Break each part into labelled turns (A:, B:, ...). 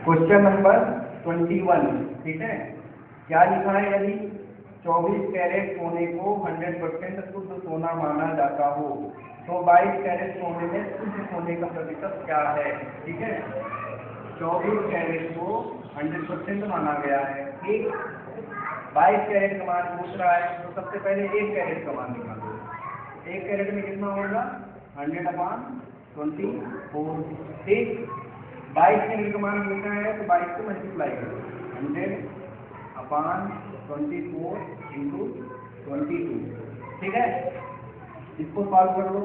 A: Question number 21, ठीक है। क्या लिखा है? यदि 24 कैरेट सोने को 100% शुद्ध सोना माना जाता हो तो 22 कैरेट सोने में शुद्ध सोने का प्रतिशत क्या है? ठीक है, 24 कैरेट को 100% माना गया है, ठीक। 22 कैरेट का मान पूछ रहा है, तो सबसे पहले 1 कैरेट का मान निकालो। 1 कैरेट में कितना होगा? 100/24, ठीक। 22 कैरेट का मान लिखा है तो 22 को मल्टीप्लाई करो, 100/24 × 22, ठीक है। इसको सॉल्व कर लो।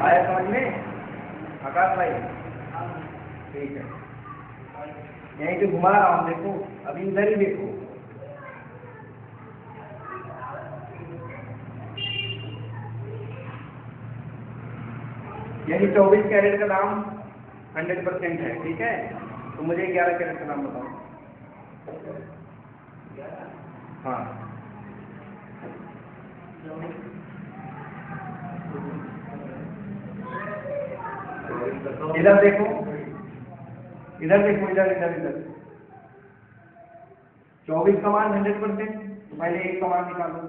A: आया समझ में आकाश भाई? ठीक है, यहीं पे घुमा रहा हूँ, देखो अभी इधर ही देखो। यही 24 कैरेट का दाम 100% है, ठीक है। तो मुझे 11 कैरेट का दाम बताओ। हाँ, इधर देखो, इधर देखो, इधर इधर इधर 24 का मान 100%, तो पहले 1 का मान निकालो।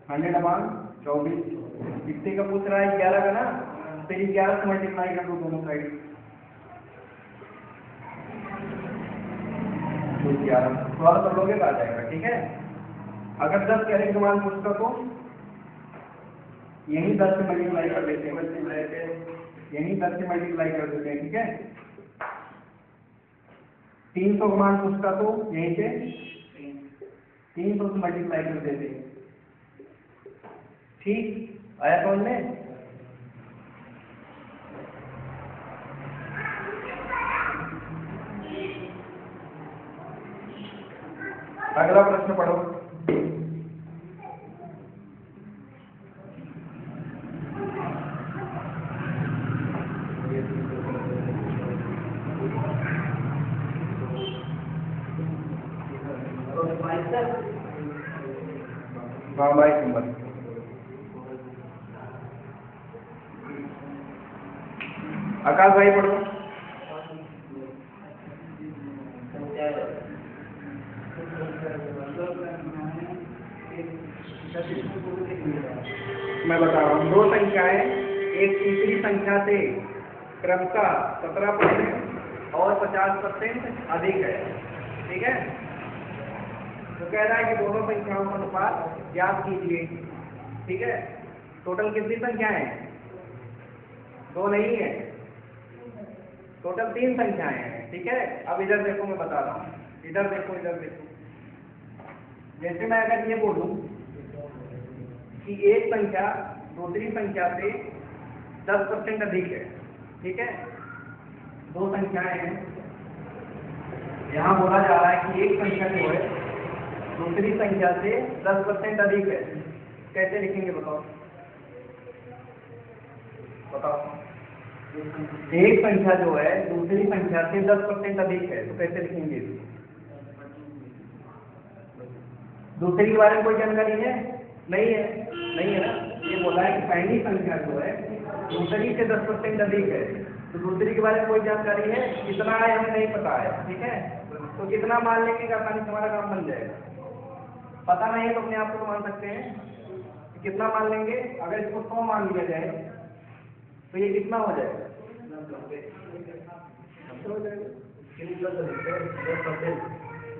A: 100/24 कितने का पूछ रहा है? 11 का ना, फिर 11 से मल्टीप्लाई कर दो दोनों साइड, तो 11 थोड़ा सा लोगे तो आ जाएगा, ठीक है। अगर 10 कैरेट का मान पूछता तो यही 10 से मल्टीप्लाई कर देते हैं, यही 10 से मल्टीप्लाई कर देते हैं, ठीक है। 300 का मान पूछता तो यहीं से 300 से मल्टीप्लाई कर देते हैं, ठीक। आया समझ में? अगला प्रश्न पढ़ो। हाँ, 22 नंबर। आकाश भाई पढ़ो। मैं बता रहा हूँ, 2 संख्याएं एक तीसरी संख्या से क्रमशः 17% और 50% अधिक है, ठीक है। तो कह रहा है कि दोनों संख्याओं का अनुपात ज्ञात कीजिए, ठीक है। टोटल कितनी संख्याएं हैं? 2 नहीं है, टोटल 3 संख्याएं हैं, ठीक है। अब इधर देखो, मैं बता रहा हूँ, इधर देखो, इधर देखो। जैसे मैं अगर ये बोलूं कि एक संख्या दूसरी संख्या से 10% अधिक है, ठीक है। 2 संख्याएं हैं, यहाँ बोला जा रहा है कि एक संख्या जो है दूसरी संख्या से 10% अधिक है। कैसे लिखेंगे बताओ? एक संख्या जो है दूसरी संख्या से 10% अधिक है, तो कैसे लिखेंगे? दूसरी के बारे में कोई जानकारी है? नहीं है, नहीं है ना। ये बोला है कि पहली संख्या जो है दूसरी से 10% अधिक है, तो दूसरी के बारे में कोई जानकारी है? कितना है हमें नहीं पता है, ठीक है। तो कितना मान लेंगे कि आसानी से हमारा काम बन जाएगा। पता नहीं है तो अपने आप को मान सकते हैं कि कितना मान लेंगे। अगर इसको 100 मान लिया जाए तो ये कितना हो जाएगा?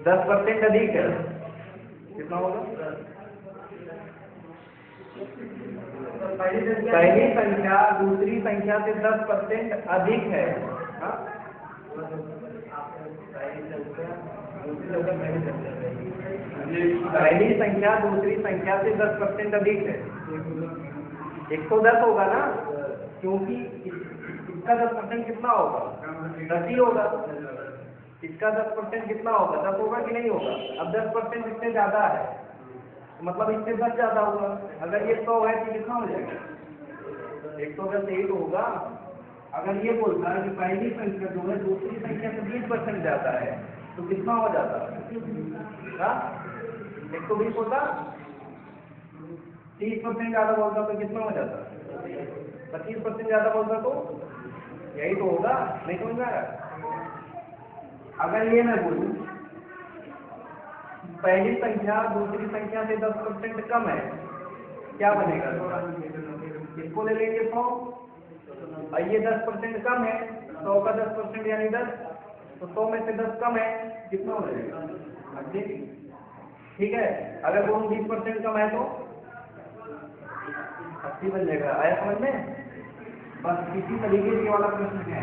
A: 10% अधिक है, कितना होगा? पहली संख्या दूसरी संख्या से 10% अधिक है, हाँ? पहली संख्या दूसरी संख्या से 10% अधिक है। 110 होगा ना, क्योंकि इसका 10% कितना होगा? 10 ही होगा। इसका 10% कितना होगा? 10 होगा कि नहीं होगा? अब 10% इससे ज्यादा है, मतलब इससे 10 ज्यादा होगा। अगर ये 100 है तो कितना हो जाएगा? 110 यही तो होगा। अगर ये बोलता है कि पहली संख्या जो है दूसरी संख्या से 20% ज्यादा है तो कितना हो जाता है? 120 होता। 30% ज्यादा बोलता तो कितना हो जाता? 25% ज्यादा बोलता तो यही तो होगा। नहीं समझ में आ रहा? अगर ये मैं बोलूं पहली संख्या दूसरी संख्या से 10% कम है, क्या बनेगा? इसको ले लेंगे 100 और ये 10% कम है, 100 का 10% यानी 10, तो 100 में से 10 कम है, कितना हो जाएगा? 80। ठीक है, अगर दोनों 20% कम है तो 80 बन जाएगा। आया समझ में? बस इसी तरीके से वाला प्रश्न है।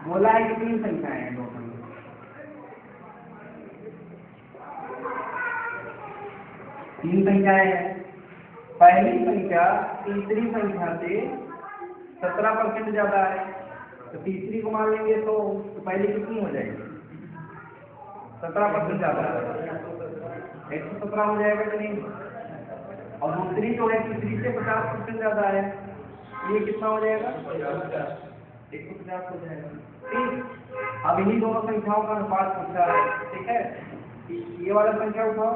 A: बोला है कि 3 संख्याएं हैं दोनों, 3 संख्याएं हैं। पहली संख्या तीसरी संख्या से 17% ज्यादा है, तो तीसरी को मान लेंगे तो पहली कितनी हो जाएगी? 17% ज्यादा है, 117 हो जाएगा कि नहीं? और दूसरी जो है तीसरी से 50% ज्यादा है, ये कितना हो जाएगा? 150 हो जाएगा। ठीक, अब इन्हीं दोनों संख्याओं का अनुपात पूछा है। ठीक है, ये वाला संख्या उठाओ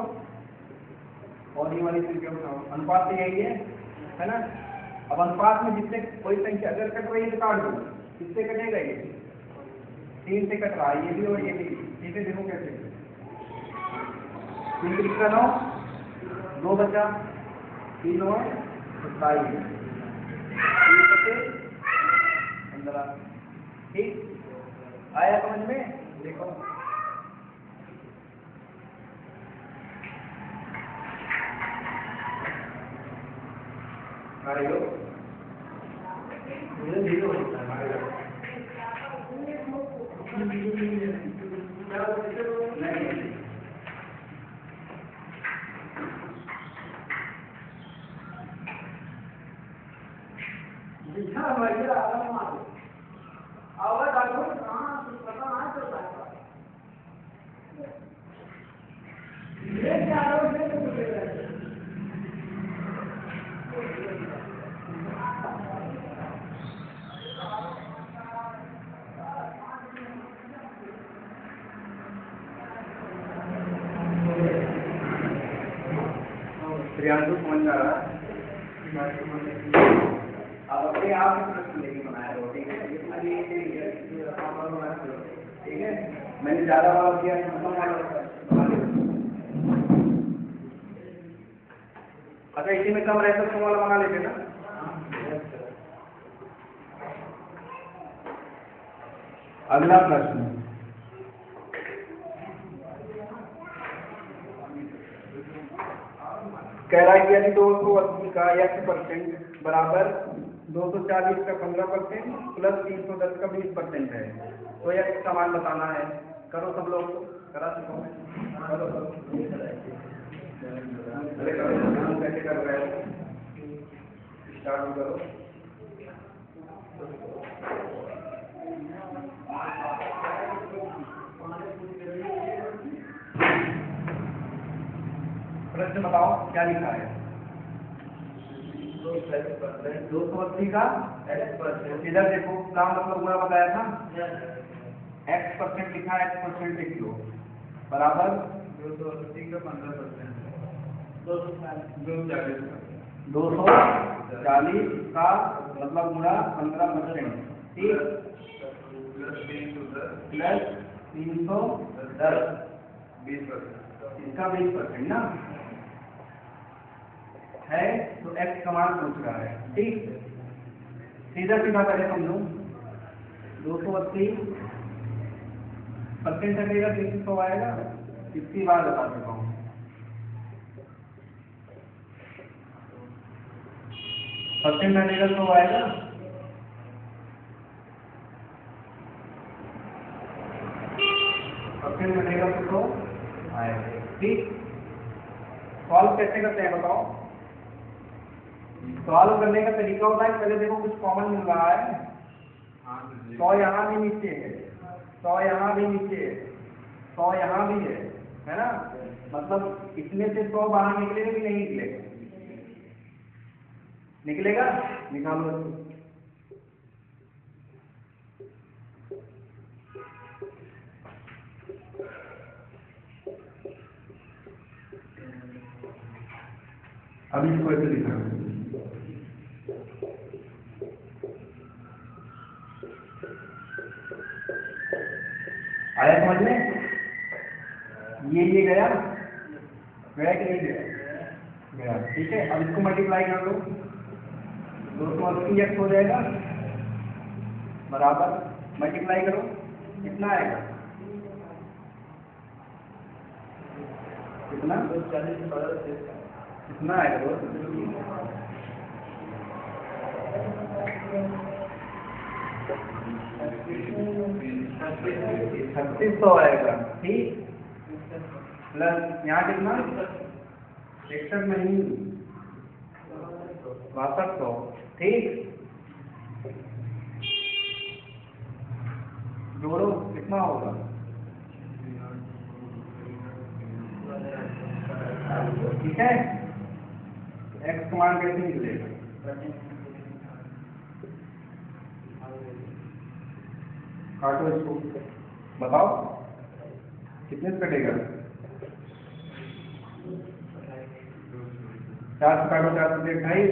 A: और ये वाली संख्या उठाओ, अनुपात तो यही है ना? अब अनुपात में जिससे कोई संख्या अगर कट रही है तो काट दो, किससे कटेगा? ये 3 से कट रहा है, ये भी और ये भी। ठीक है, देखो कैसे 3 कितना 9, 2 बचा, 3 और 27, 15। ठीक, आया समझ में? देखो हमारे लोग धीरे धीरे होता है हमारे लोग। प्रियांशु समझ आ रहा है? अब अपने आप में प्रश्न लेके बनाया हो। ठीक है, ठीक है, मैंने ज्यादा वाला किया, अच्छा इसी में कम रहता तो वाला बना लेते ना। अगला प्रश्न, कह रहा है कि यदि 280 का x% बराबर 240 का 15% प्लस 310 का 20% है तो x का मान बताना है। करो सब लोग, करा सको, करो कैसे कर रहे हो? स्टार्ट करो। प्रश्न बताओ क्या लिखा है? 280 का x%, इधर देखो क्या मतलब पूरा बताया था, x% लिखा है, x% लिख लो, बराबर 280 का 15%, 240 का मतलब पूरा 15%। ठीक, प्लस 310 20%, इसका 20% ना है, तो x का मान पूछ रहा है। ठीक, सीधा सीधा पहले समझो, 280% हटेगा 300 आएगा। कितनी बार बता चुका हूँ, परसेंट हटेगा 100 आएगा। परसेंट हटेगा तो 100 आएगा। ठीक, सॉल्व कैसे करते हैं बताओ? सॉल्व करने का तरीका होता है, पहले देखो कुछ कॉमन मिल रहा है, 100 यहाँ भी नीचे है, 100 यहाँ भी नीचे है, 100 यहाँ भी है ना? मतलब इसमें से 100 बाहर निकलेगा कि नहीं निकलेगा? निकलेगा, निकालो इसको। अभी इसको ऐसे लिखा है, आया समझ में? ये गया कि नहीं गया? ठीक है। अब इसको मल्टीप्लाई कर दो, 280 हो जाएगा बराबर, मल्टीप्लाई करो, कितना आएगा? कितना? 240 कितना आएगा? 3600 आएगा। ठीक, प्लस यहाँ कितना? 61 नहीं, 6200। ठीक, जोड़ो, कितना होगा? ठीक है। एक्स कमांड कैसे निकलेगा? काटो इसको, बताओ कितने से कटेगा? 4 से काटो, 4 से 28,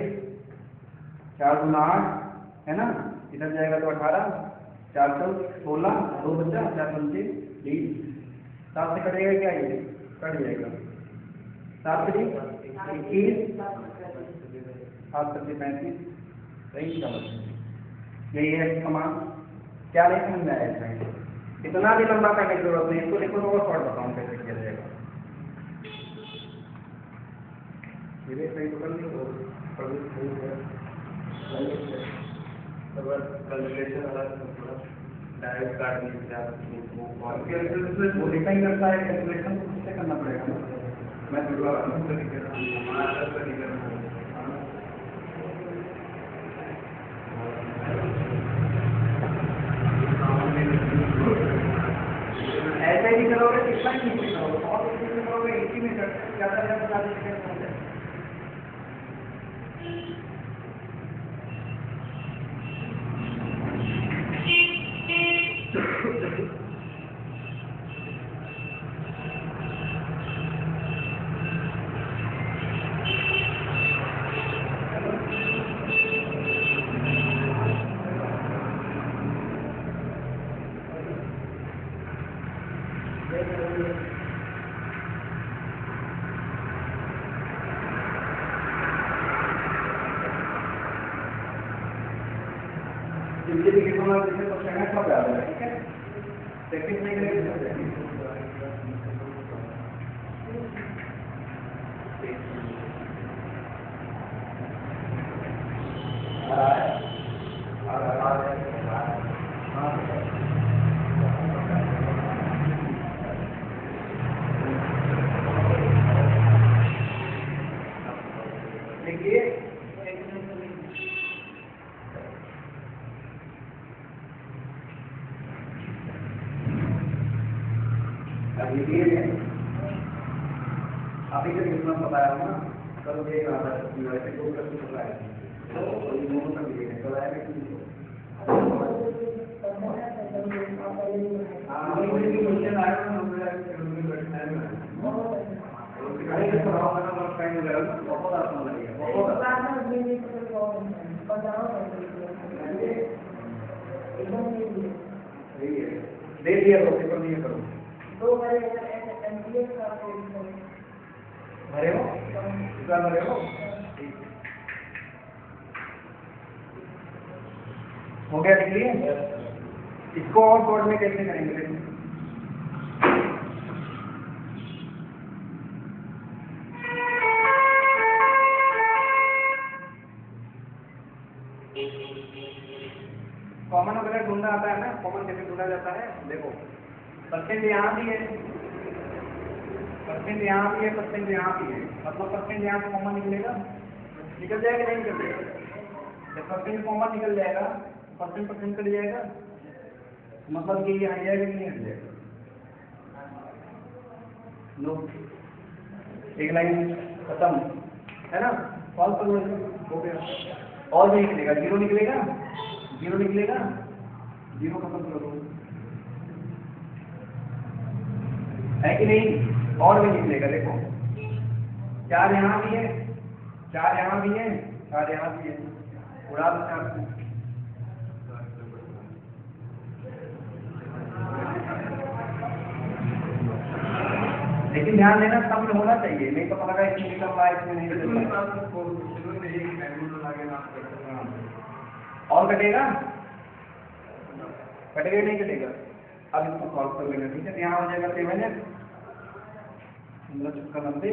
A: 4 गुना 8 है ना, इधर जाएगा तो 18, 4 तो 16, 2 बचा, 4 पंचे 20, 7 से कटेगा क्या? ये कट जाएगा, 7 से 21, 7 से 35, सही समझ। यही है कमांड। क्या नहीं समझ में आया इसमें? इतना भी लंबा करने की जरूरत नहीं, इसको लिखो तो और शॉर्ट बताऊँ कैसे किया जाएगा। ये सही तो कर लो, डायरेक्ट काट वो लिखा ही करता है, कैलकुलेशन किससे करना पड़ेगा ना, मैं ऐसे ही करोगे, कितना ही नहीं करोगे, बहुत अच्छे करोगे, एक ही में ज़्यादा सेकंड। ठीक है, सेकंड में अभी जब इतना बताया ना, कल देगा वैसे 2 प्रश्न बताए, तो ये दोनों का मिलेगा, कल आएगा कि नहीं? हाँ, मुझे भी क्वेश्चन आया ना, मुझे बैठना है ना, सिखाएंगे तो रहा होगा ना, टाइम वगैरह बहुत आसान लगेगा, बहुत दे दिया तो पेपर नहीं करो, भरे हो, इतना भरे हो, हो गया? क्लियर? इसको और शॉर्ट में कैसे करेंगे? कॉमन वगैरह ढूंढना आता है ना, कॉमन कैसे ढूंढा जाता है? देखो, परसेंट यहाँ भी है, परसेंट यहाँ भी है, परसेंट यहाँ भी है, मतलब परसेंट यहाँ से कॉमन निकलेगा, निकल जाएगा नहीं निकल जाएगा? जब परसेंट कॉमन निकल जाएगा, परसेंट परसेंट कट जाएगा, मतलब कि ये हट जाएगा कि नहीं हट जाएगा? लो, एक लाइन खत्म है ना। सॉल्व कर लो, हो गया। और भी निकलेगा, जीरो निकलेगा, जीरो निकलेगा, जीरो खत्म कर दो, है कि नहीं? और भी निकलेगा, देखो 4 यहाँ भी है, 4 यहाँ भी है, 4 यहाँ भी है, उड़ा दो 4 को। लेकिन ध्यान देना सब में होना चाहिए, नहीं तो पता लगा इसमें निकल रहा है इसमें नहीं निकल रहा। और कटेगा, कटेगा नहीं कटेगा? अब इसको सॉल्व कर लेंगे, ठीक है? यहाँ हो जाएगा 7 90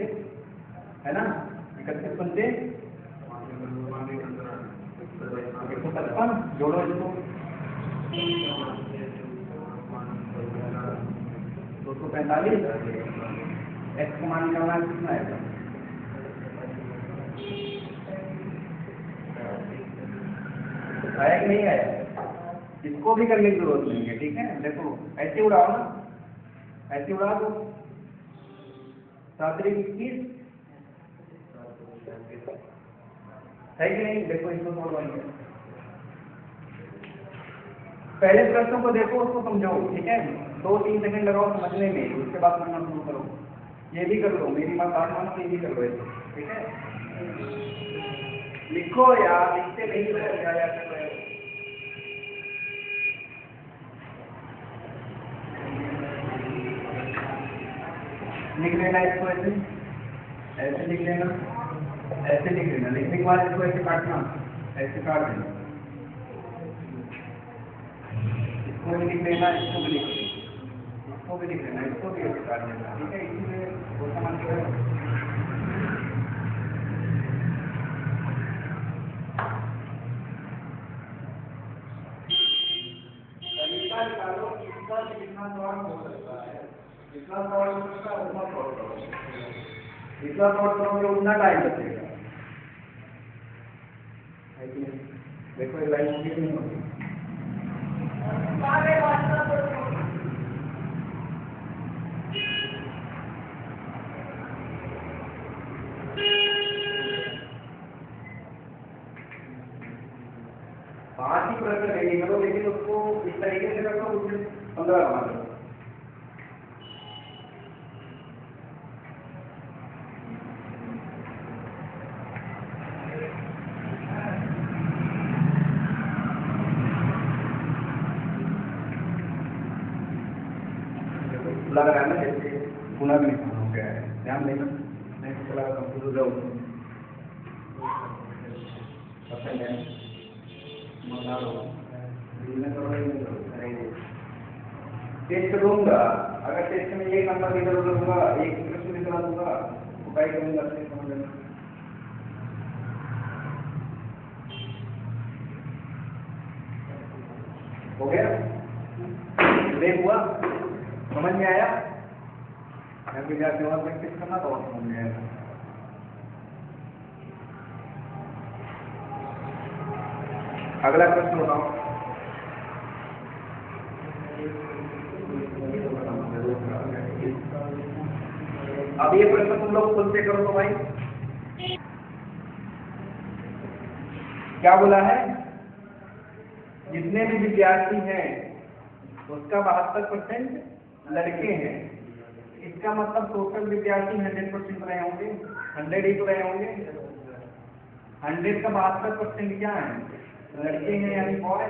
A: है ना, 31 बनते 155, जोड़ो इसको 245, एक्स का मान निकालना कितना आएगा? आया कि नहीं आया? इसको भी करने की जरूरत नहीं है, ठीक है? देखो ऐसे उड़ाओ ना, ऐसे उड़ा दो, 7 3 21 है कि नहीं? देखो इसको सोल्व, पहले प्रश्न को देखो, उसको समझाओ, ठीक है? 2-3 सेकंड लगाओ समझने में, उसके बाद करना शुरू करो। ये भी कर लो, मेरी बात आप मानो, ये भी कर लो, ठीक है? लिखो यार, लिखते नहीं हो क्या यार कर रहे हो? लिख लेना इसको, ऐसे ऐसे लिख लेना, ऐसे लिख लेना, लिखने के बाद इसको ऐसे काटना, ऐसे काट देना, इसको भी लिख लेना, इसको भी लिख लेना, इसको भी लिख लेना, इसको भी ऐसे काट देना, ठीक है? इसलिए वो समझ गए। निकालो, इसका कितना सवाल हो सकता है, जितना सवाल हो सकता है उतना सॉल्व करो, जितना सॉल्व करोगे उतना टाइम लगेगा, है कि नहीं? देखो ये लाइन होगी नहीं होगी? पांच ही प्रश्न रेडी करो, लेकिन उसको इस तरीके से रखो, उसमें 15 बना दो। लग रहा है ना जैसे गुना भी निशान हो गया है, ध्यान देना, नहीं तो चला कंफ्यूज हो टेस्ट दूंगा, अगर टेस्ट में एक नंबर निकल दूंगा, एक प्रश्न निकला दूंगा तो क्या करूंगा समझ लेना। हो गया? देख हुआ, समझ में आया? अभी जाके और प्रैक्टिस करना तो और समझ में आएगा। अगला प्रश्न बताओ। अब ये प्रश्न तुम लोग खुद से करो तो भाई, क्या बोला है? जितने भी विद्यार्थी हैं उसका 72% लड़के हैं, इसका मतलब टोटल विद्यार्थी 100% रहे होंगे, 100 ही तो रहे होंगे। 100 का 72% क्या है? लड़के हैं, यानी बॉय।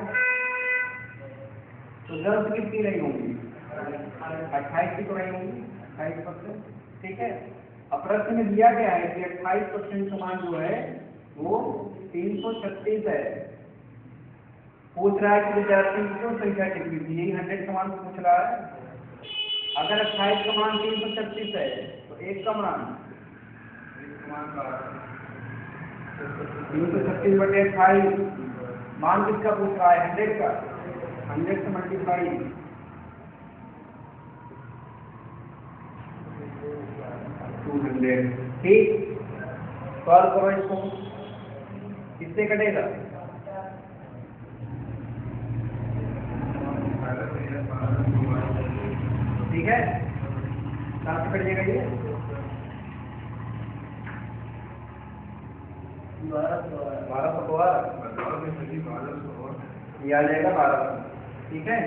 A: तो गर्ल्स कितनी रही होंगी? 28 की तो रही होंगी, 28%, ठीक है? अब प्रश्न में दिया गया है कि 28% का मान जो है वो 336 है। पूछ रहा है कि विद्यार्थी की क्यों संख्या कितनी थी, यही 100 का मान पूछ रहा है। अगर 28 का मान 336 है तो एक का मान 336/28, मान किसका पूछ रहा है? 100 का, 100 से मल्टीप्लाई 200, ठीक? सॉल्व करो इसको, किससे कटेगा? ठीक है, कहाँ से कट जाएगा ये? 1200 को ये आ जाएगा 1200। ठीक है,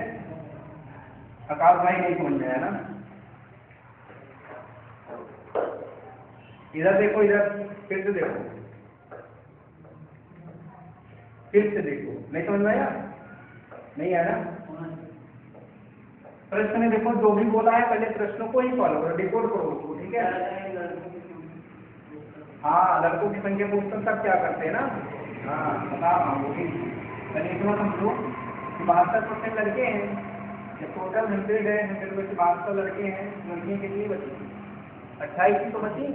A: आकाश भाई नहीं समझ में आया ना? इधर देखो, इधर फिर से देखो, फिर से देखो, नहीं समझ में आया? नहीं आया ना? प्रश्न में देखो, जो भी बोला है पहले प्रश्नों को ही फॉलो करो, डिकोड करो उसको। ठीक है, हाँ, लड़कों की संख्या पूछकर तब क्या करते हैं ना? हाँ बता रहा हूँ, वो भी पहले इतना समझो कि 72% लड़के हैं, जब टोटल 100 है, 100 में से 72 लड़के हैं, लड़कियों के लिए बची 28 की तो बची,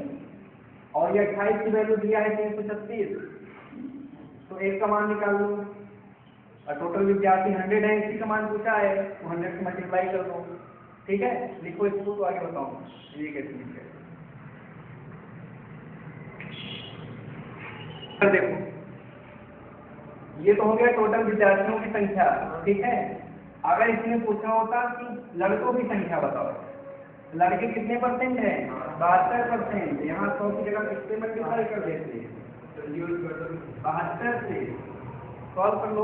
A: और ये 28 की वैल्यू दिया है 336, तो एक का मान निकाल लो, और टोटल विद्यार्थी 100 है, इसी का मान पूछा है, तो 100 से मल्टीप्लाई कर दो। ठीक है, लिखो इसको, तो आगे बताऊँ ये कैसे लिखे। देखो, ये तो हो गया टोटल विद्यार्थियों की संख्या। ठीक है, अगर इसमें पूछा होता कि लड़कों की संख्या बताओ, लड़के कितने परसेंट है? 72%। यहाँ 100 की जगह कितने मल्टीप्लाई कर देते हैं? 72 से सॉल्व कर लो।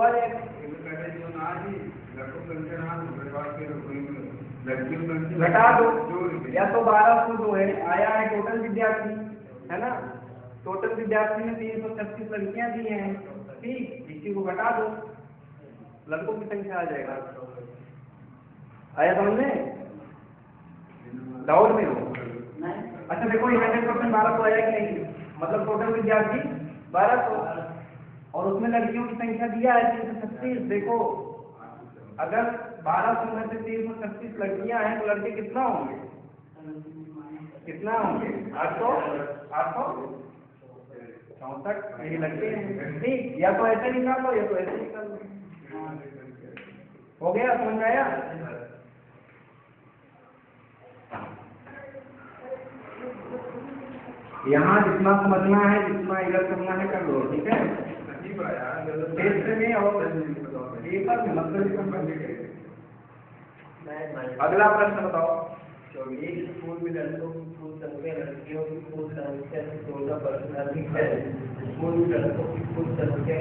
A: घटा दो, या तो 1200 जो है आया है टोटल विद्यार्थी, है ना? टोटल विद्यार्थी में 336 लड़कियां दी हैं, ठीक, इसी को घटा दो, लड़कों की संख्या आ जाएगा। आया समझ में? डाउट में हो? अच्छा देखो, ये 100% 1200 आया कि नहीं? मतलब टोटल विद्यार्थी 1200, और उसमें लड़कियों की संख्या दिया है 336। देखो, अगर 1200 में से 336 लड़कियां हैं, तो लड़के कितना होंगे? कितना होंगे? 800, 864 यही लड़के हैं। ठीक, या तो ऐसे निकाल लो, या तो ऐसे निकाल लो। हो गया, समझ में आया? यहाँ जितना समझना है, जितना इधर करना है कर लो। ठीक है, टेस्ट में और पेपर में मतलब। अगला प्रश्न बताओ।
B: एक स्कूल में लड़कों की कुल संख्या लड़कियों की कुल संख्या से 16% अधिक है। स्कूल में लड़कों की कुल संख्या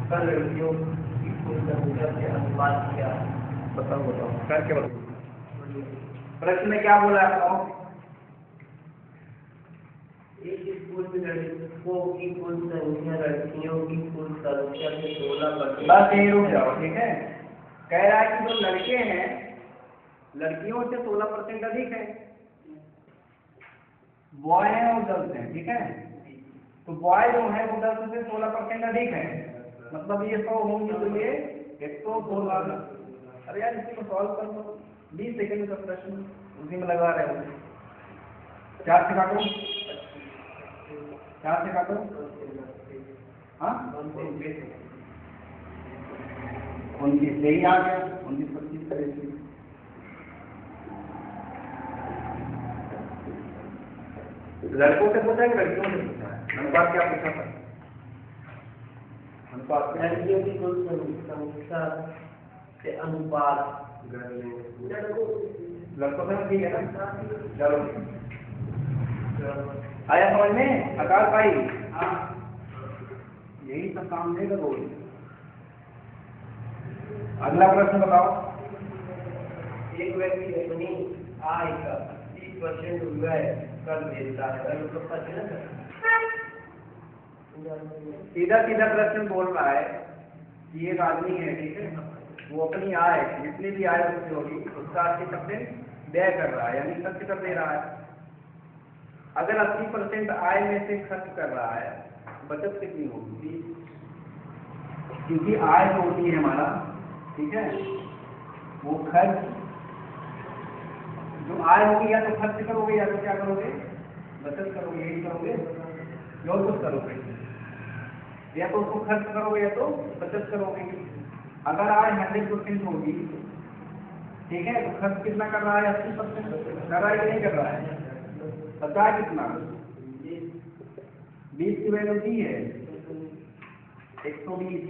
B: पर लड़कियों की कुल संख्या के अनुपात क्या है?
A: बताओ करके बताओ। प्रश्न में क्या बोला है?
B: एक स्कूल में लड़कों की कुल संख्या लड़कियों की कुल संख्या से 16%।
A: बस यही रुक जाओ। ठीक है, कह रहा है कि जो लड़के हैं लड़कियों से 16% अधिक है, बॉय है और गर्ल्स हैं। ठीक है, तो बॉय जो है वो गर्ल्स से 16% अधिक है, मतलब ये 100 होंगे, तो ये 116। अरे यार, इसी को सॉल्व कर लो, 20 सेकंड का प्रश्न उसी में लगा रहे हो। 4 से काटो, 4 से काटो। हाँ, 29 यही आ गया, 29 25 करेगी। लड़कों से पूछा है कि लड़कियों से पूछा है? अनुपात क्या पूछा था? अनुपात
B: लड़कियों की कुल संख्या से अनुपात
A: लड़कों से ठीक है ना? चलो, आया समझ में आकाश भाई? हाँ, यही सब काम देगा रोज। अगला प्रश्न बताओ।
B: एक व्यक्ति अपनी आय का 30% व्यय कर देता है,
A: सीधा सीधा प्रश्न बोल रहा है कि एक आदमी है, ठीक है, वो अपनी आय, जितनी भी आय उसकी होगी उसका 80% व्यय कर रहा है, यानी खर्च कर दे रहा है। अगर 80% आय में से खर्च कर रहा है, बचत कितनी होगी? क्योंकि आय जो होती है हमारा, ठीक है, वो खर्च, जो आय होगी या तो खर्च करोगे या तो क्या करोगे? बचत करोगे, यही करोगे, जो कुछ करोगे, या तो उसको खर्च करोगे या तो बचत करोगे। अगर आय 100% होगी, ठीक है, तो खर्च कितना कर रहा है? 80% कर रहा है कि नहीं कर रहा है? पता है कितना? 20 की वैल्यू दी है 120।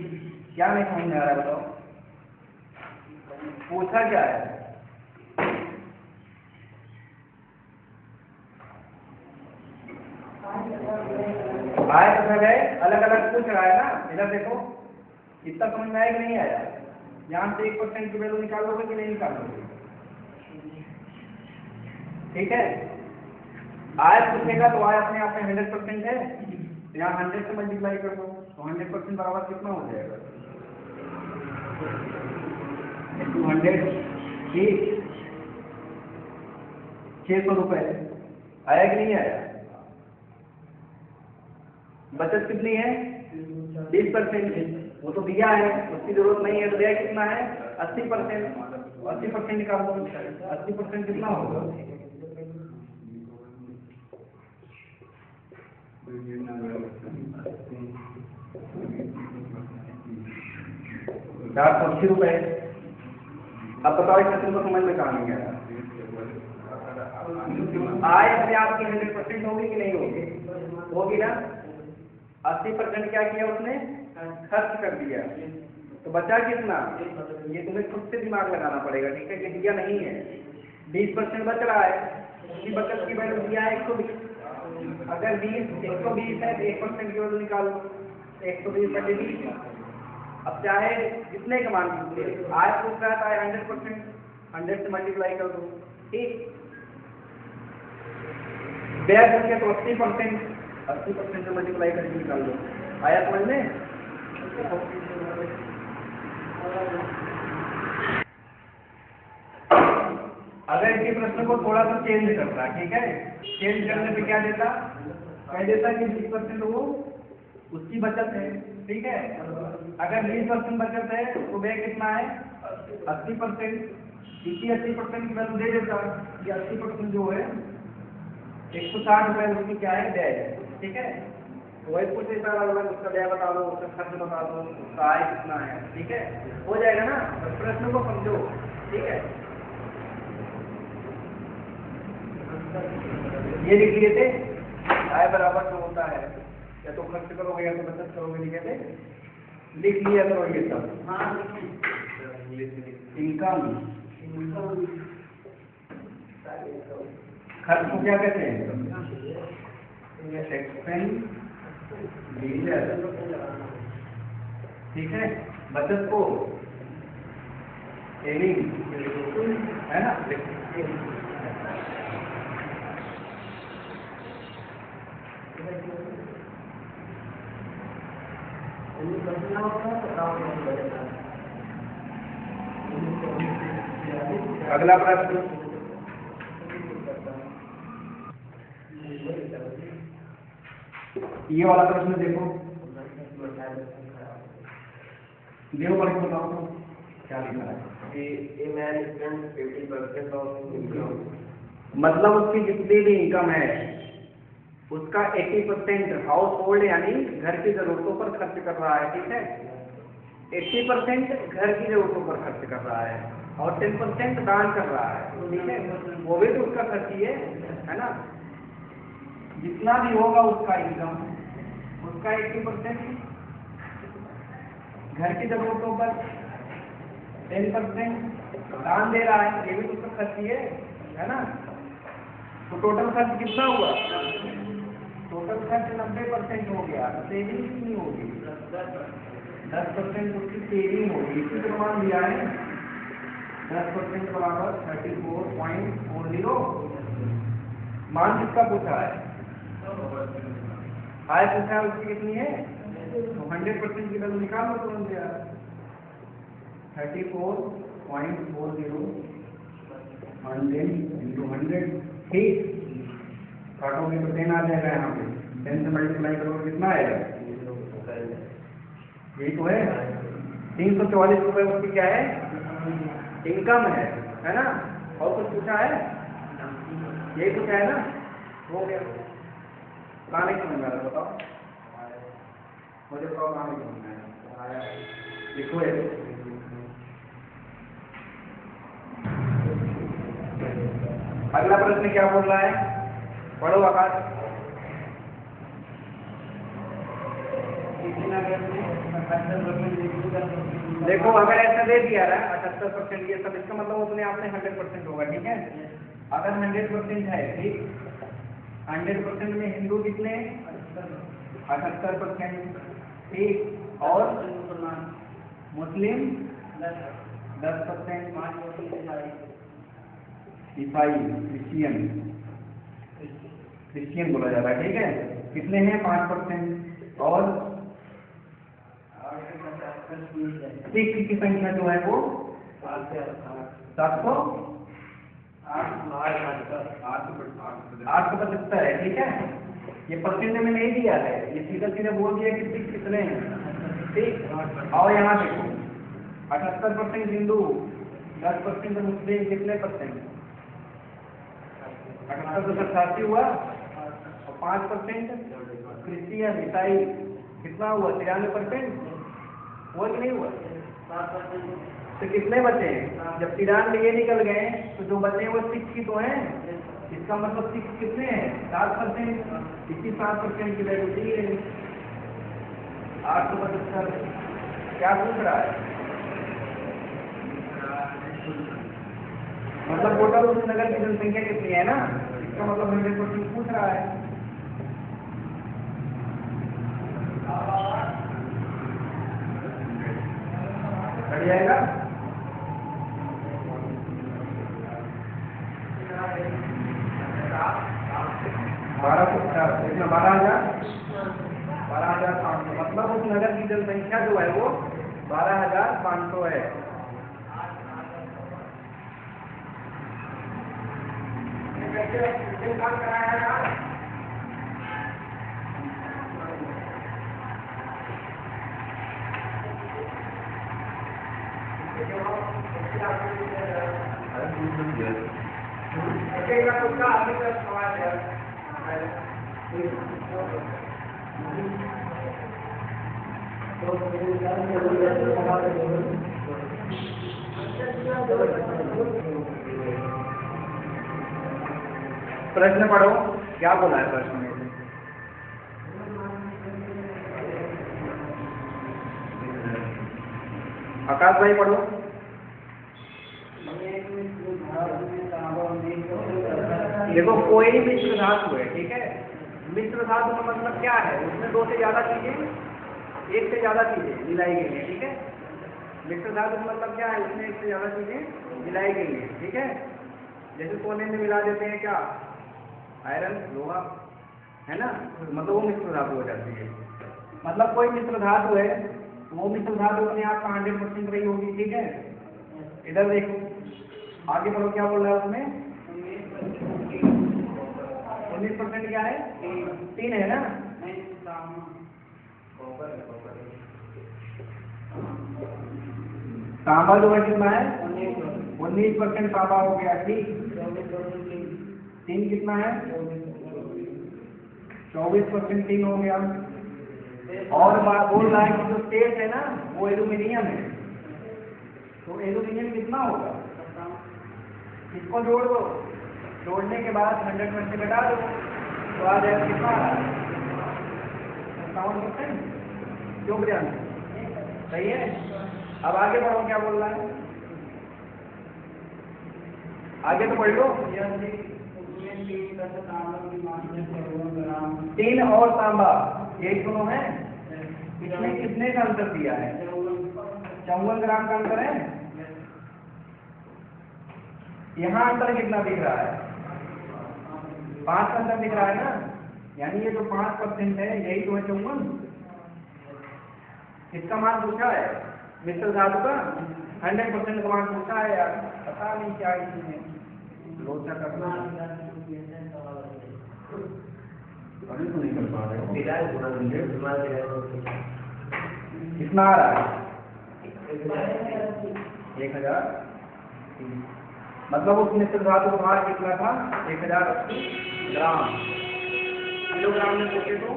A: क्या नहीं समझ में आ रहा है बताओ? पूछा क्या है? आय मतलब है अलग अलग पूछ रहा है ना, इधर देखो इतना समझ में आया कि नहीं आया? यहाँ से 1% की वैल्यू निकाल लोगे कि नहीं निकाल लोगे? ठीक है, आयत पूछेगा तो आयत अपने आप में 100% है, यहाँ 100 से मल्टीप्लाई कर दो तो 100% बराबर कितना हो जाएगा? 200 ठीक, 600 रुपए। आया कि नहीं आया? बचत कितनी है? 20%। वो तो दिया है, उसकी जरूरत नहीं है, तो दिया कितना है? 80%। 80% निकाल दो, 80% कितना होगा? 480 रुपए। अब बताओ इस प्रश्न को समझ में कहाँ नहीं आया? आय अपने आप की 100% होगी कि नहीं होगी? होगी ना। 80% क्या किया उसने? खर्च कर दिया, तो बचा कितना? ये तुम्हें खुद से दिमाग लगाना पड़ेगा, ठीक है, कि दिया नहीं है। 20% बच रहा है, उसकी बचत की वैल्यू दिया है 120। अगर 120 है तो 1% की वैल्यू निकाल लो, 120/20। अब चाहे कितने का मान लीजिए, आय पूछ रहा था 100%, 100 से मल्टीप्लाई कर दो, ठीक। व्यय करके तो 80%, 80% से मल्टीप्लाई करके निकाल दो। आया समझ में? अगर इसी प्रश्न को थोड़ा सा चेंज करता, ठीक है, चेंज करने पे क्या देता? कह देता कि 20% वो उसकी बचत है, ठीक है। अगर 20% बचत है तो व्यय कितना है? 80%। इसी 80% की वैल्यू दे देता कि 80% जो है 160 रुपए उसकी क्या है? व्यय है, ठीक है। तो वही पूछ लेता अलग, उसका व्यय बता दो, उसका खर्च बता दो, उसका आय कितना है, ठीक है, हो जाएगा ना। प्रश्न को समझो, ठीक है। ये लिख लिए थे, आय बराबर जो होता है या तो खर्च करोगे या तो बचत करोगे, लिखे थे, लिख लिया करो ये सब। इनकम, खर्च को क्या कहते हैं? एक्सपेंडिचर, ठीक है। बचत को सेविंग, है ना। अगला प्रश्न, ये वाला प्रश्न देखो, देखो पढ़ के बताओ तो क्या लिखा है। मतलब उसकी जितनी भी इनकम है उसका 80% हाउस होल्ड यानी घर की जरूरतों पर खर्च कर रहा है, ठीक है। 80% घर की जरूरतों पर खर्च कर रहा है और 10% दान कर रहा है, ठीक है। वो भी तो उसका खर्च ही है ना। जितना भी होगा उसका इनकम, उसका 80% घर की जरूरतों पर, 10% दान दे रहा है, ये भी तो उसका खर्च ही है ना। तो टोटल खर्च कितना हुआ? टोटल खर्च 90% हो गया। सेविंग कितनी होगी? 10% उसकी सेविंग होगी। इसी प्रमाण दिया है 10% बराबर 34.40। मान किसका पूछा है? आय पूछा है, उसकी कितनी है? तो 100% की वैल्यू निकाल लो तुरंत यार। 34.40 100 ठीक। काटोगे तो 10 आ जाएगा, यहाँ पे 10 से मल्टीप्लाई करोगे कितना आएगा? यही तो है, 344 रुपए उसकी क्या है? इनकम है ना। और कुछ पूछा है? यही पूछा है ना, हो गया। कहाँ नहीं समझ में आ रहा बताओ मुझे, तो कहाँ नहीं समझ में आया? लिखो ये। अगला प्रश्न क्या बोल रहा है? पढ़ो आकाश। देखो अगर ऐसा दे दिया है 78%, ये सब, इसका मतलब अपने आप में 100% होगा, ठीक है। अगर 100% है, ठीक, 100% में हिंदू कितने? 78%, ठीक। और मुस्लिम 10%, ईसाई क्रिश्चियन बोला जाता है, ठीक है। कितने हैं? 5%। और सिख की संख्या जो है वो 875 है, ठीक है। ये परसेंट में नहीं दिया है, ये सीधा सीधा बोल दिया कि सिख कितने हैं, ठीक। और यहाँ देखो 78% हिंदू, 10% मुस्लिम, कितने परसेंट? 78 तो 87 हुआ, और 5% क्रिश्चियन ईसाई, कितना हुआ? 93% हुआ कि नहीं हुआ? तो कितने बचे? जब 93 ये निकल गए तो जो बचे वो सिख की तो हैं, इसका मतलब सिख कितने हैं? 7%। इसी 7% की वैल्यू दी है 875। क्या पूछ रहा है? मतलब टोटल उस नगर की जनसंख्या कितनी है ना, इसका मतलब 100% पूछ रहा है। बढ़ जाएगा। 12,500, मतलब उस नगर की जनसंख्या जो है वो 12,500 है। प्रश्न पढ़ो, क्या बोला है प्रश्न में? आकाश भाई पढ़ो। देखो कोई भी मिश्र धातु है, ठीक है। मिश्र धातु का मतलब क्या है? उसमें दो से ज्यादा चीजें, एक से ज्यादा चीजें मिलाई गई है, ठीक है। मिश्र धातु का मतलब क्या है? उसमें एक से ज्यादा चीजें मिलाई गई है, ठीक है। जैसे सोने में मिला देते हैं क्या? आयरन, लोहा, है ना, मतलब वो मिश्र धातु हो जाती है। मतलब कोई मिश्र धातु है, वो मिश्र धातु अपने आप का 100% रही होगी, ठीक है। इधर देखो, आगे बढ़ो, क्या बोल रहा है उसमें? 19% क्या है? 3 है ना। तांबा जो है कितना है? 19% तांबा हो गया, ठीक। 3 कितना है? 24% 3 हो गया। और बात बोल रहा है कि जो शेष है ना वो एल्यूमिनियम है, तो एल्यूमिनियम कितना होगा? इसको जोड़ दो, जोड़ने के बाद 100 में से घटा दो तो आ जाएगा कितना? 57%। क्यों बजान? सही है। अब आगे बढ़ो, क्या बोल रहा है? आगे तो पढ़ लो। 3 और तांबा, एक दोनों है, इसमें कितने का अंतर दिया है? 54 ग्राम का अंतर है। यहाँ अंतर कितना दिख रहा है? 5 का अंतर दिख रहा है ना, यानी ये जो 5% है यही तो है 54। इसका मान पूछा है मिश्र धातु का, 100% का मान पूछा है यार। पता नहीं क्या इसमें लोचा करना, अभी तो नहीं कर पा रहे हो। कितना आ रहा है? 1000। मतलब उस मिश्र धातु का भार कितना था? 1080 ग्राम। किलोग्राम में सोचे तो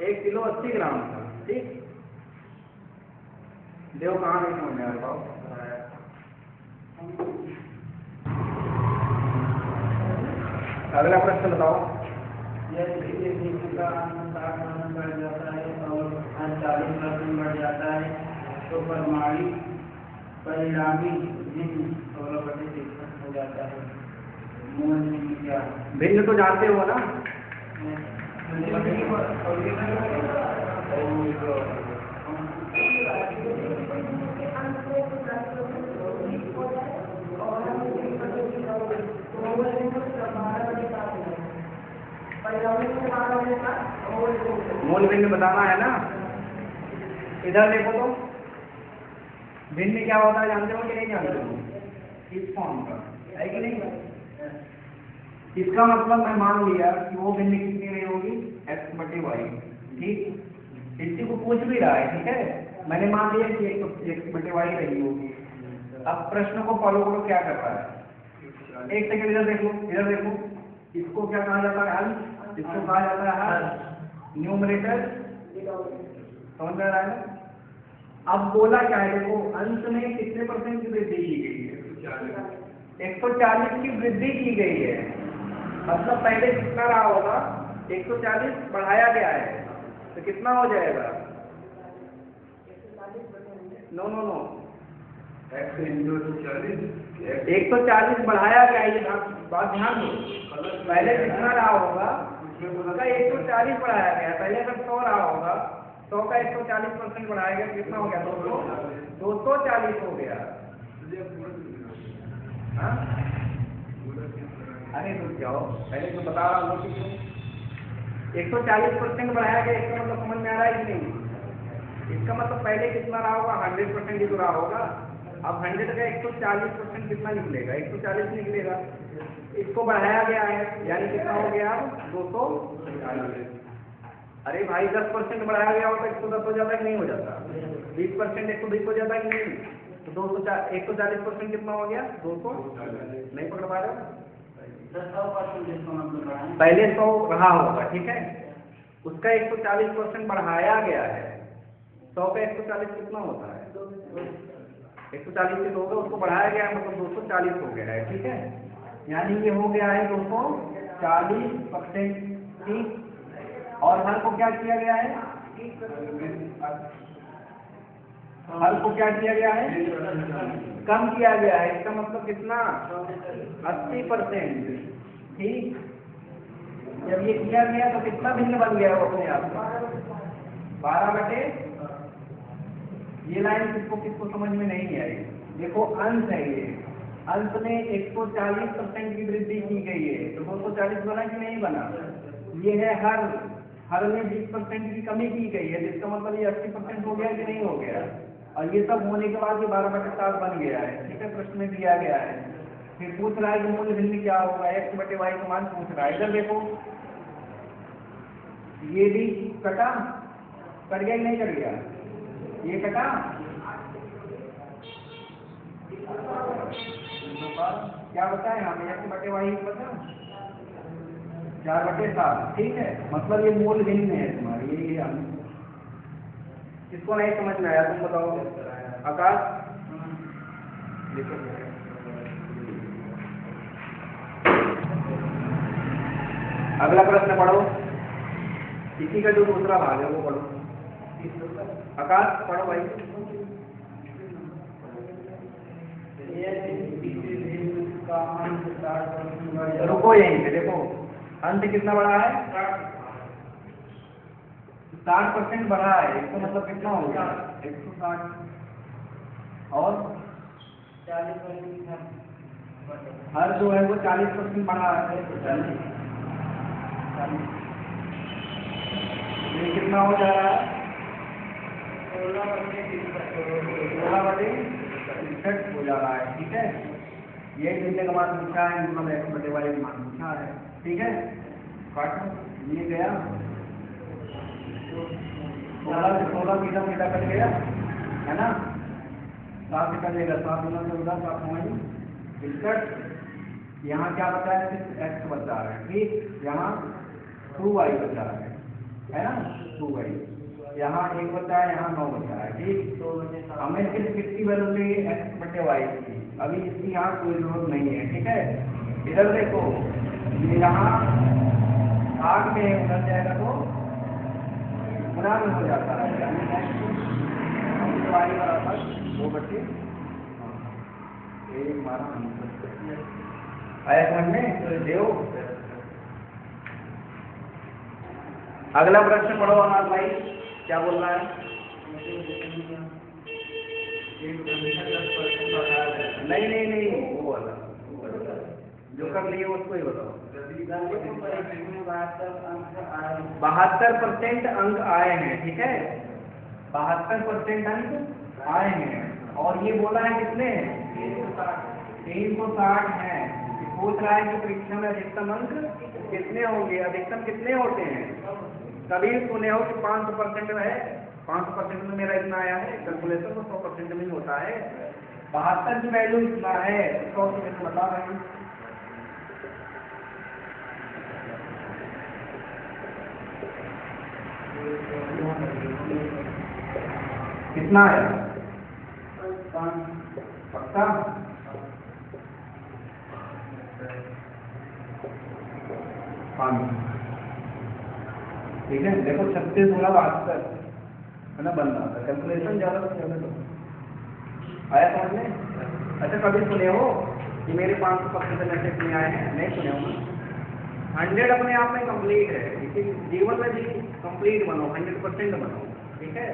A: 1 किलो 80 ग्राम था, ठीक। देखो कहाँ नहीं समझ में आ रहा। अगला प्रश्न बताओ।
B: का 60% बढ़ जाता है और 40% बढ़ जाता है तो परिणामी भिन्न 16% हो जाता है। मूल क्या?
A: भिन्न तो जानते हो ना, मूल भिन्न बताना है ना। इधर देखो तो भिन्न क्या होता है जानते हो कि नहीं जानते हो? इस फॉर्म का है कि नहीं? इसका मतलब मैं मान लिया कि वो भिन्न कितनी रही होगी, x बटे वाई। ठीक, इसी को पूछ भी रहा है, ठीक है, मैंने मान लिया कि x बटे वाई रही होगी। अब प्रश्न को फॉलो करो क्या कर रहा है। एक सेकंड इधर देखो, इधर देखो, इसको क्या कहा जाता है? अंश। इसको कहा जाता है हर। न्यूमरेटर समझ में आ रहा है ना? अब बोला क्या है, देखो अंश में कितने परसेंट की वृद्धि की गई है? 140 की वृद्धि की गई है। मतलब पहले कितना रहा होगा? 140 बढ़ाया गया है, तो कितना हो जाएगा? नो नो नो, 140 बढ़ाया गया है, ये बात ध्यान दो। पहले कितना रहा होगा? उसका 140 बढ़ाया गया। पहले अगर 100 रहा होगा, 100 का 140% बढ़ाया गया, कितना हो गया? 240 हो गया। हाँ, अरे रुक जाओ, पहले तो बता रहा हूँ कि 140% बढ़ाया गया। इसका मतलब समझ में आ रहा है कि नहीं? इसका मतलब पहले कितना रहा होगा? 100% ही तो रहा होगा। अब 100 का 140% कितना निकलेगा? 140 निकलेगा। इसको बढ़ाया गया है, यानी कितना हो गया? 240। अरे भाई 10% बढ़ाया गया होता 110 हो जाता कि नहीं हो जाता? 20% 120 हो जाता कि नहीं? तो 140% कितना हो गया? 200। नहीं पकड़ पा रहे हो? पहले 100 रहा होगा, ठीक है, उसका 140% बढ़ाया गया है। 100 का 140 कितना होता है? 140 से होगा, उसको बढ़ाया गया है, मतलब 240 हो गया है, ठीक है, यानी ये हो गया है 240%। ठीक, और हर को क्या किया गया है? हर को क्या किया गया है? कम किया गया है। इसका मतलब कितना? 80%। ठीक, जब ये किया गया तो कितना भिन्न बन गया वो अपने आप का? 12 बटे। ये लाइन किसको किसको समझ में नहीं आई? देखो अंश है ये, अंश में 140% की वृद्धि की गई है, तो 240 बना कि नहीं बना? ये है हर में 20% की कमी की गई है, जिसका मतलब ये 80% हो गया कि नहीं हो गया? और ये सब होने के बाद ये 12/7 बन गया है, ठीक है, प्रश्न में दिया गया है। फिर पूछ रहा है कि मूल भिन्न क्या होगा? x बटे वाई का मान पूछ रहा है। इधर देखो, ये भी कटा, कट गया कि नहीं कट गया? ये कटा, क्या बता है हमें? x बटे वाई बता 4/7। ठीक है, मतलब ये मूल भिन्न है तुम्हारी, ये हम किसको नहीं समझ में आया? तुम बताओ आकाश। देखो अगला प्रश्न पढ़ो, इसी का जो दूसरा भाग है वो पढ़ो। आकाश पढ़ो भाई। रुको यहीं पे, देखो अंत कितना बढ़ा है? 60% बढ़ा है, इसका मतलब कितना हो गया? 160। और 40% हर जो है वो 40% बढ़ा है, ये कितना हो जा रहा है? 16/63 हो जा रहा है, ठीक है। ये भिन्न का मान पूछा है, मतलब x बटे वाई का मान पूछा है, ठीक है। काटो, ये गया 16 से 16 सीधा कट गया है ना, 7 से कटेगा, 7 गुना से 10, 7 होंगे 61। यहाँ क्या बचा है? सिर्फ x बचा है, ठीक, यहाँ 2y बचा है ना, 2y, यहाँ 1 बचा है, यहाँ 9 बचा है, ठीक। हमें सिर्फ कितनी वैल्यू चाहिए? x बटे वाई की। अभी इसकी यहाँ कोई जरूरत नहीं है, ठीक है। इधर देखो, ये यहाँ 8 में उधर जाएगा तो 9 में हो जाता है, यानी वाई बराबर 2/, एक मारा आया समझ में? देव अगला प्रश्न पढ़ो अनाथ भाई, क्या बोल रहा है? नहीं नहीं नहीं, वो वाला जो कर लिए उसको ही बताओ। 72% अंक आए हैं, ठीक है, 72% अंक आए हैं, और ये बोला है कितने? 360 है। पूछ रहा है कि परीक्षा में अधिकतम अंक कितने होंगे, अधिकतम कितने होते हैं? कभी सुने हो कि 500% है, 500% में मेरा इतना आया है? कैलकुलेशन तो 100% में ही होता है। 72 की वैल्यू इतना है, 100 से बता रहे हैं। कितना आया? पक्का? ठीक है, देखो 36 गुना 72 है ना, बन रहा था। कैलकुलेशन ज्यादा से ज्यादा तो आया समझ में? अच्छा, कभी सुने हो कि मेरे 500% में कितने आए हैं? नहीं सुने हो ना। 100 अपने आप में कंप्लीट है, इसी जीवन में भी कंप्लीट बनो, 100% बनो, ठीक है।